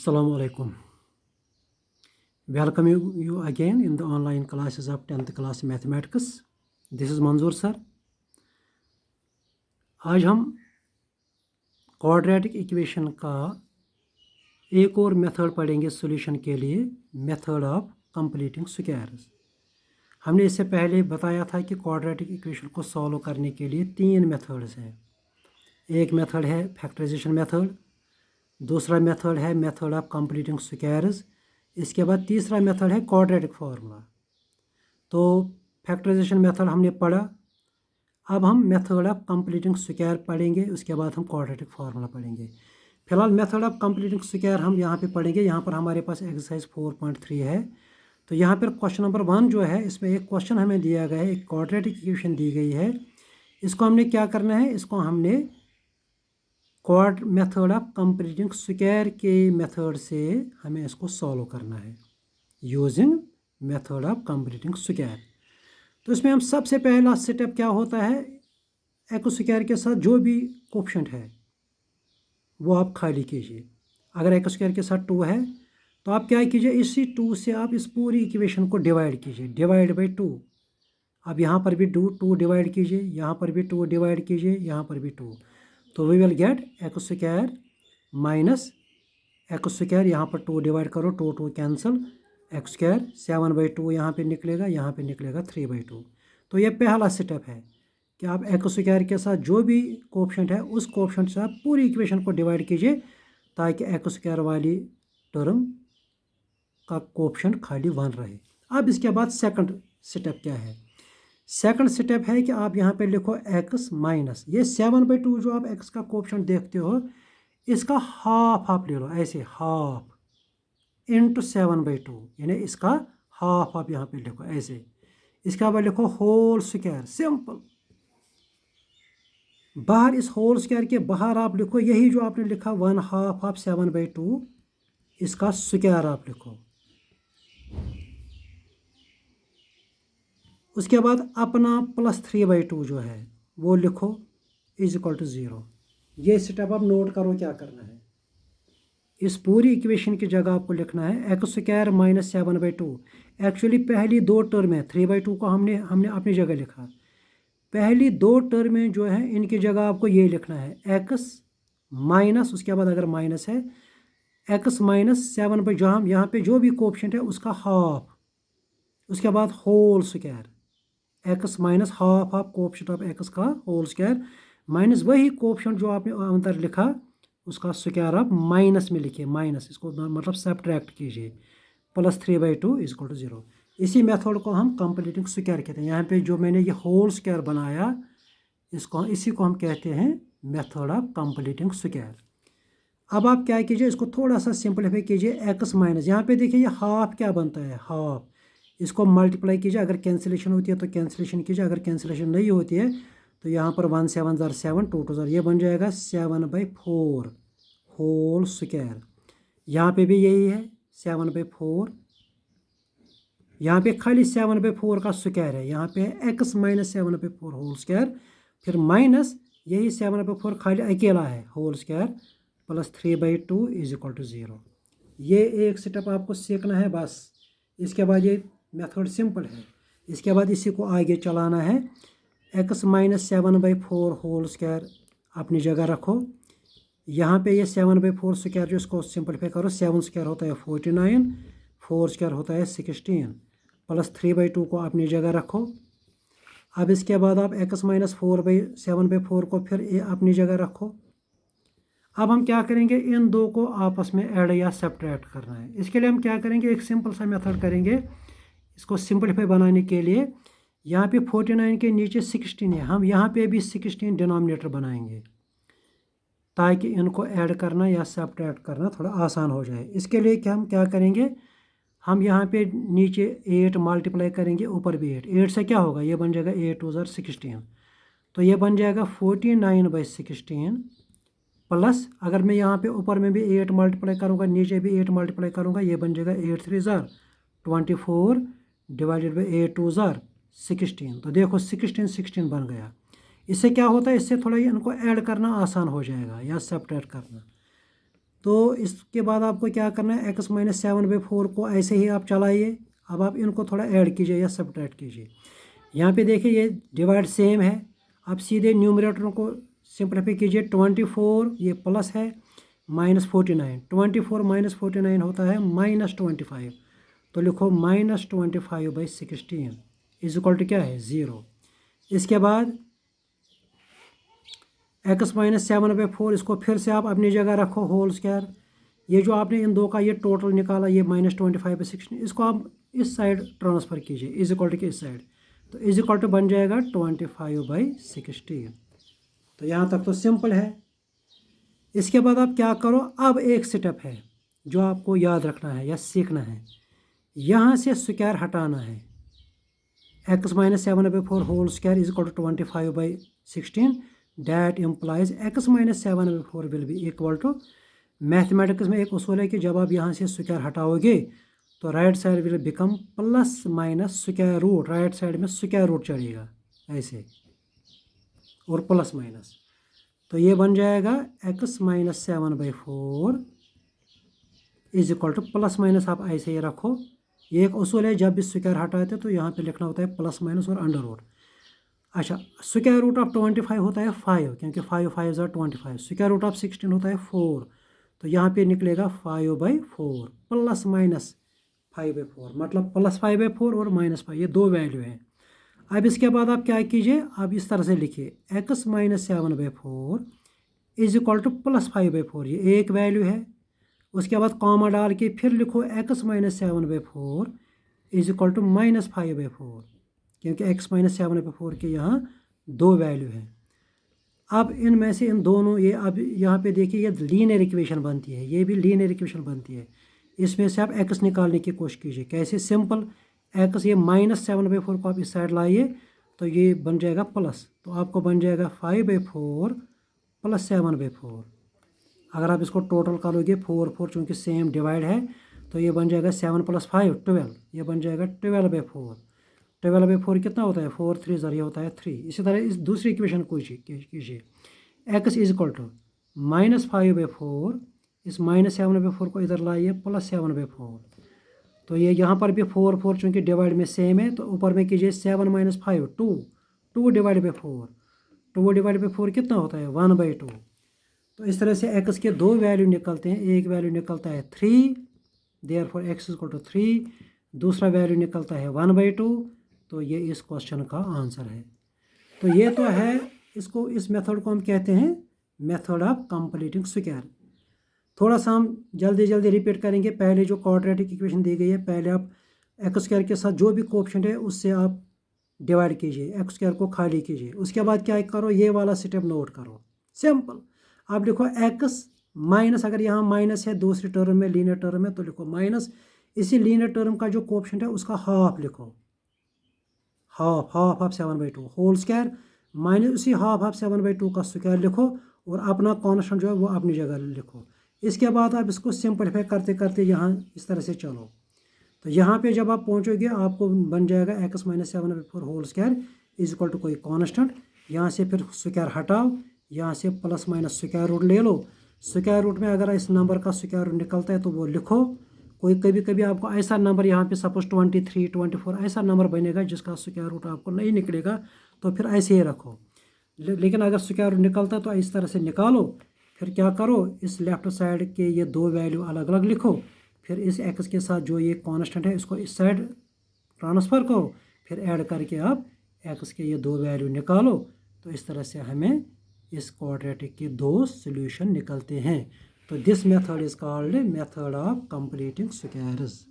Assalamu alaikum. Welcome you again in the online classes of 10th class mathematics. This is Manzoor sir. आज हम quadratic equation का एक और method पढ़ेंगे solution के लिए, मेथड ऑफ कंप्लीटिंग स्क्वायर्स। हमने इससे पहले बताया था कि क्वाड्रेटिक इक्वेशन को सॉल्व करने के लिए 3 मेथड्स हैं। एक मेथड है फैक्टराइजेशन मेथड, दूसरा मेथड है मेथड ऑफ कंप्लीटिंग स्क्वायर्स, इसके बाद तीसरा मेथड है क्वाड्रेटिक फार्मूला। तो फैक्टराइजेशन मेथड हमने पढ़ा, अब हम मेथड ऑफ कंप्लीटिंग स्क्वायर पढ़ेंगे, उसके बाद हम क्वाड्रेटिक फार्मूला पढ़ेंगे। फिलहाल मेथड ऑफ कंप्लीटिंग स्क्वायर हम यहाँ पे पढ़ेंगे। यहाँ पर हमारे पास एक्सरसाइज 4.3 है। तो यहाँ पर क्वेश्चन नंबर 1 जो है, इसमें एक क्वेश्चन हमें दिया गया है, एक क्वाड्रेटिक इक्वेशन दी गई है। इसको हमने क्या करना है, इसको हमने मेथड ऑफ कंप्लीटिंग स्क्वायर के मेथड से हमें इसको सॉल्व करना है using method of completing square. तो इसमें हम सबसे पहला स्टेप क्या होता है, एक्स स्क्वायर के साथ जो भी कोफिशिएंट है वो आप खाली कीजिए। अगर एक्स स्क्वायर के साथ 2 है तो आप क्या कीजिए, इसी 2 से आप इस पूरी इक्वेशन को डिवाइड कीजिए, डिवाइड बाई 2। अब यहाँ पर भी 2 डिवाइड कीजिए, यहाँ पर भी 2 डिवाइड कीजिए, यहाँ पर भी 2। तो we will get x square minus x square, यहाँ पर 2 डिवाइड करो, 2 कैंसिल, एक्स स्क्वायर 7/2 यहाँ पे निकलेगा, यहाँ पे निकलेगा 3/2। तो ये पहला स्टेप है कि आप एक्स स्क्वायर के साथ जो भी कोफिशिएंट है उस कोफिशिएंट से आप पूरी इक्वेशन को डिवाइड कीजिए ताकि एक्स स्क्वायर वाली टर्म का कोफिशिएंट खाली 1 रहे। अब इसके बाद सेकंड स्टेप क्या है, सेकंड स्टेप है कि आप यहाँ पे लिखो x माइनस ये 7/2 जो आप x का कोफिशिएंट देखते हो, इसका हाफ आप ले लो, ऐसे हाफ इंटू 7/2, यानी इसका हाफ आप यहाँ पे लिखो ऐसे। इसके बाद लिखो होल स्क्वायर, सिंपल। बाहर इस होल स्क्वायर के बाहर आप लिखो यही जो आपने लिखा 1/2 ऑफ 7/2, इसका स्क्वायर आप लिखो। उसके बाद अपना प्लस 3/2 जो है वो लिखो इज इक्वल टू 0। ये स्टेप आप नोट करो क्या करना है। इस पूरी इक्वेशन की जगह आपको लिखना है एक्स स्क्वायर माइनस 7/2। एक्चुअली पहली 2 टर्म है, 3/2 को हमने अपनी जगह लिखा। पहली 2 टर्म जो है इनकी जगह आपको ये लिखना है एक्स माइनस, उसके बाद अगर माइनस है एक्स माइनस 7 जो हम यहाँ पे जो भी कोफिशिएंट है उसका हाफ, उसके बाद whole square, x minus half of coefficient of x का होल स्क्वायर माइनस वही कोफिशिएंट जो आपने अंदर लिखा उसका स्क्वायर आप माइनस में लिखिए, माइनस इसको मतलब सब्ट्रैक्ट कीजिए, प्लस 3/2 इज इक्वल टू 0। इसी मेथड को हम कंप्लीटिंग स्क्वायर कहते हैं। यहाँ पे जो मैंने ये होल स्क्वायर बनाया इसी को हम कहते हैं मेथड ऑफ कंप्लीटिंग स्क्वायर। अब आप क्या कीजिए, इसको थोड़ा सा सिंपलीफाई कीजिए, एक्स माइनस यहाँ पे देखिए ये हाफ क्या बनता है, हाफ, इसको मल्टीप्लाई कीजिए। अगर कैंसिलेशन होती है तो कैंसिलेशन कीजिए, अगर कैंसिलेशन नहीं होती है तो यहाँ पर 1 7 ज़र 7, 2 2 ज़र, ये बन जाएगा 7/4 होल स्क्वायर। यहाँ पे भी यही है 7/4, यहाँ पे खाली 7/4 का स्क्वायर है, यहाँ पे एक्स माइनस 7/4 होल स्क्वायर, फिर माइनस यही 7/4 खाली अकेला है whole square, plus 3/2 is equal to 0। ये एक स्टेप आपको सीखना है बस। इसके बाद ये मेथड सिंपल है। इसके बाद इसी को आगे चलाना है, एक्स माइनस 7/4 होल स्क्वायर अपनी जगह रखो। यहाँ पे ये 7/4 स्क्वायर जो इसको सिंपलीफाई करो, 7 स्क्वायर होता है 49, 4 स्क्वायर होता है 16, प्लस 3/2 को अपनी जगह रखो। अब इसके बाद आप एक्स माइनस 7/4 को फिर अपनी जगह रखो। अब हम क्या करेंगे, इन दो को आपस में ऐड या सब्ट्रैक्ट करना है। इसके लिए हम क्या करेंगे, एक सिंपल सा मेथड करेंगे इसको सिंपलीफाई बनाने के लिए। यहाँ पे 49 के नीचे 16 है, हम यहाँ पे भी 16 डिनोमिनेटर बनाएंगे ताकि इनको ऐड करना या सब्ट्रैक्ट करना थोड़ा आसान हो जाए। इसके लिए हम क्या करेंगे, हम यहाँ पे नीचे 8 मल्टीप्लाई करेंगे, ऊपर भी 8 से क्या होगा, ये बन जाएगा 8 2 ज़र 16, तो ये बन जाएगा 49/16 प्लस, अगर मैं यहाँ पे ऊपर में भी 8 मल्टीप्लाई करूँगा, नीचे भी 8 मल्टीप्लाई करूँगा, ये बन जाएगा 8 3 ज़र 24 डिवाइडेड बाई 8 2 ज़र 16। तो देखो 16 बन गया। इससे क्या होता है, इससे थोड़ा इनको ऐड करना आसान हो जाएगा या सब्ट्रैक्ट करना। तो इसके बाद आपको क्या करना है, x माइनस 7/4 को ऐसे ही आप चलाइए। अब आप इनको थोड़ा ऐड कीजिए या सब्ट्रैक्ट कीजिए। यहाँ पे देखिए ये डिवाइड सेम है। आप सीधे न्यूमरेटर को सिंप्लीफाई कीजिए। 24 ये प्लस है माइनस 49, 24 माइनस 49 होता है -25। तो लिखो -25/16 इज इक्वल टू क्या है 0। इसके बाद x माइनस 7/4 इसको फिर से आप अपनी जगह रखो होल स्क्वायर। ये जो आपने इन दो का ये टोटल निकाला ये -25/16, इसको आप इस साइड ट्रांसफ़र कीजिए इज इक्वल टू के इस साइड। तो इज इक्वल टू बन जाएगा 25/16। तो यहाँ तक तो सिंपल है। इसके बाद आप क्या करो, अब एक स्टेप है जो आपको याद रखना है या सीखना है। यहाँ से स्क्वायर हटाना है। x minus 7/4 whole square is equal to 25/16 that implies x minus 7/4 will be equal to, mathematics में एक उसूल है कि जब आप यहाँ से स्क्वायर हटाओगे तो right side will become plus minus square root. Right side में स्क्वायर रूट चढ़ेगा ऐसे और प्लस माइनस। तो ये बन जाएगा x minus 7/4 is equal two plus minus आप ऐसे ही रखो। ये एक उसूल है, जब भी स्क्वायर हटाते तो यहाँ पे लिखना होता है प्लस माइनस और अंडर रूट। अच्छा, स्क्वायर रूट ऑफ 25 होता है 5, क्योंकि 5 5 = 25। स्क्वायर रूट ऑफ 16 होता है 4, तो यहाँ पे निकलेगा 5/4 प्लस माइनस 5/4, मतलब प्लस 5/4 और -5, ये दो वैल्यू हैं। अब इसके बाद आप क्या कीजिए, अब इस तरह से लिखिए x minus 7/4 is equal two plus 5/4, ये एक वैल्यू है। उसके बाद कॉमा डाल के फिर लिखो x minus 7/4 is equal to -5/4, क्योंकि x माइनस 7/4 के यहाँ दो वैल्यू हैं। अब इनमें से इन दोनों, ये अब यहाँ पे देखिए ये लीनियर इक्वेशन बनती है, ये भी लीनियर इक्वेशन बनती है। इसमें से आप x निकालने की कोशिश कीजिए। कैसे, सिंपल, x ये -7/4 को आप इस साइड लाइए तो ये बन जाएगा प्लस, तो आपको बन जाएगा 5/4 प्लस 7/4। अगर आप इसको टोटल करोगे 4 4 चूँकि सेम डिवाइड है तो ये बन जाएगा 7 + 5 12, ये बन जाएगा 12/4। 12/4 कितना होता है, 4 3 ज़रिए होता है 3। इसी तरह इस दूसरी इक्वेशन को कीजिए x इज इक्वल टू -5/4, इस -7/4 को इधर लाइए प्लस 7/4। तो ये यहाँ पर भी 4 4 चूँकि डिवाइड में सेम है, तो ऊपर में कीजिए 7 - 5 2, 2 डिवाइड बाई 4, 2 डिवाइड बाई 4 कितना होता है 1/2। तो इस तरह से x के दो वैल्यू निकलते हैं। एक वैल्यू निकलता है 3, therefore x is equal to 3। दूसरा वैल्यू निकलता है 1/2। तो ये इस क्वेश्चन का आंसर है। तो ये तो है, इसको, इस मेथड को हम कहते हैं मेथड ऑफ कंप्लीटिंग स्क्वायर। थोड़ा सा हम जल्दी जल्दी रिपीट करेंगे। पहले जो क्वाड्रेटिक इक्वेशन दी गई है, पहले आप x² के साथ जो भी कोएफिशिएंट है उससे आप डिवाइड कीजिए, x² को खाली कीजिए। उसके बाद क्या करो, ये वाला स्टेप नोट करो, सिंपल। आप लिखो x माइनस, अगर यहाँ माइनस है दूसरी टर्म में, लीनियर टर्म में, तो लिखो माइनस। इसी लीनियर टर्म का जो कोएफिशिएंट है उसका हाफ लिखो, half of 7/2 whole square minus उसी हाफ ऑफ 7/2 का स्क्वायर लिखो और अपना कांस्टेंट जो है वो अपनी जगह लिखो। इसके बाद आप इसको सिंपलीफाई करते करते यहाँ इस तरह से चलो। तो यहाँ पे जब आप पहुँचोगे आपको बन जाएगा x minus 7/4 whole square is equal to कोई कांस्टेंट। यहाँ से फिर स्क्वायर हटाओ, यहाँ से प्लस माइनस स्क्वायर रूट ले लो। स्क्वायर रूट में अगर इस नंबर का स्क्वायर रूट निकलता है तो वो लिखो। कोई कभी कभी आपको ऐसा नंबर यहाँ पे सपोज 23 24 ऐसा नंबर बनेगा जिसका स्क्वायर रूट आपको नहीं निकलेगा, तो फिर ऐसे ही रखो। लेकिन अगर स्क्वायर रूट निकलता है तो इस तरह से निकालो। फिर क्या करो, इस लेफ्ट साइड के ये दो वैल्यू अलग अलग लिखो। फिर इस x के साथ जो ये कांस्टेंट है इसको इस साइड ट्रांसफ़र करो। फिर ऐड करके आप x के ये दो वैल्यू निकालो। तो इस तरह से हमें इस क्वाड्रेटिक के दो सॉल्यूशन निकलते हैं। तो this method is called method of completing squares.